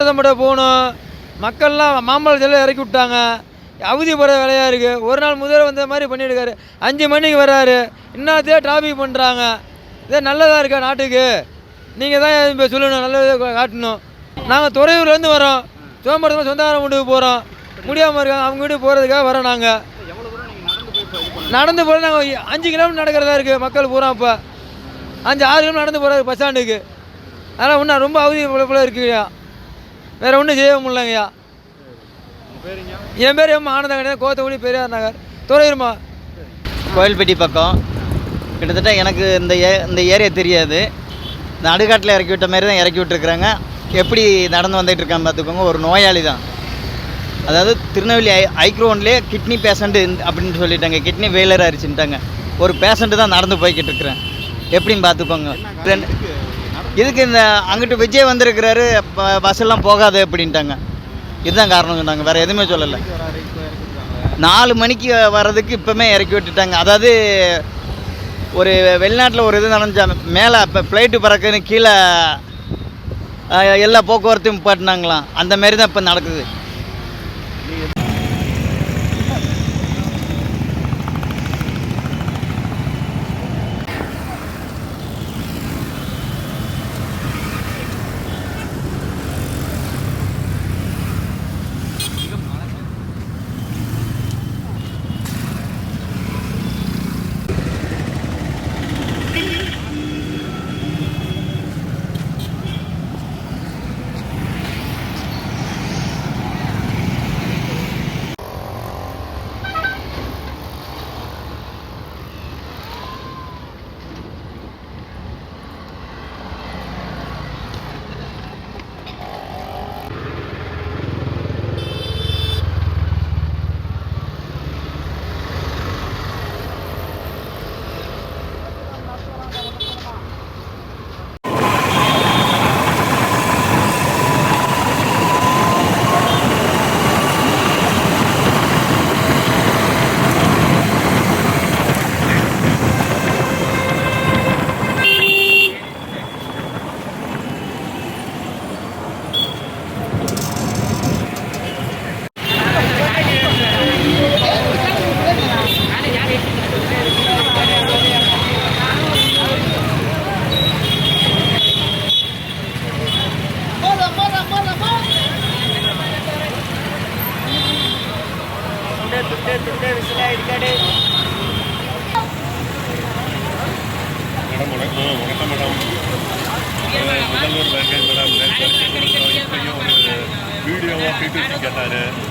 மட்டும் போகணும். மக்கள்லாம் மாம்பழத்தில் இறக்கி விட்டாங்க. அவதி போகிற வேலையாக இருக்குது. ஒரு நாள் முதல்ல வந்த மாதிரி பண்ணியிருக்காரு. 5 மணிக்கு வர்றாரு. இன்னத்தையே டிராஃபிக் பண்ணுறாங்க. இதே நல்லதாக இருக்கா நாட்டுக்கு? நீங்கள் தான் இப்போ சொல்லணும், நல்லதாக காட்டணும். நாங்கள் துறையூர்லேருந்து வரோம். சோம்பரத்தில் சொந்தக்காரன் வீட்டுக்கு போகிறோம். முடியாமல் இருக்காங்க, அவங்க வீட்டுக்கு போகிறதுக்காக வரோம். நாங்கள் நடந்து போகிறோம். நாங்கள் 5 கிலோமீட்டர் நடக்கிறதா இருக்குது. மக்கள் பூரா இப்போ 5-6 கிலோமீட்டர் நடந்து போகிறாரு பஸ் ஸ்டாண்டுக்கு. அதனால் இன்னும் ரொம்ப அவதி போல இருக்குங்கய்யா. வேறு ஒன்றும் செய்ய முடியலங்கய்யா. என் பேர் ஆனந்தம் கிடையாது. கோத்தகுடி பெரியார் நகர், துறையூர்மா. கோயில்பட்டி பக்கம். கிட்டத்தட்ட எனக்கு இந்த ஏரியா தெரியாது. இந்த அடுகாட்டில் இறக்கி விட்ட மாதிரி தான் இறக்கி விட்டுருக்குறாங்க. எப்படி நடந்து வந்துட்டு இருக்கான்னு பார்த்துக்கோங்க. ஒரு நோயாளி தான், அதாவது திருநெல்வேலி ஐக்ரோன்லேயே கிட்னி பேஷண்ட்டு அப்படின்னு சொல்லிட்டாங்க. கிட்னி ஃபெயிலியர் ஆயிடுச்சுட்டாங்க. ஒரு பேஷண்ட்டு தான் நடந்து போய்கிட்டு இருக்கிறேன். எப்படின்னு பார்த்துக்கோங்க. இதுக்கு இந்த அங்கிட்டு விஜய் வந்திருக்கிறாரு, பஸ்ஸெல்லாம் போகாது அப்படின்ட்டாங்க. இதுதான் காரணம் சொன்னாங்க, வேறு எதுவுமே சொல்லலை. 4 மணிக்கு வர்றதுக்கு இப்போமே இறக்கி விட்டுட்டாங்க. அதாவது ஒரு வெளிநாட்டில் ஒரு இது நடந்துச்சா, மேலே இப்போ ஃப்ளைட்டு பறக்குன்னு கீழே எல்லா போக்குவரத்தையும் பாட்டினாங்களாம். அந்த மாரி தான் இப்போ நடக்குது. முதல்வர் வெங்கட் மேடம் இப்பயும் ஒரு வீடியோவாக பிடிசி கேட்டார்.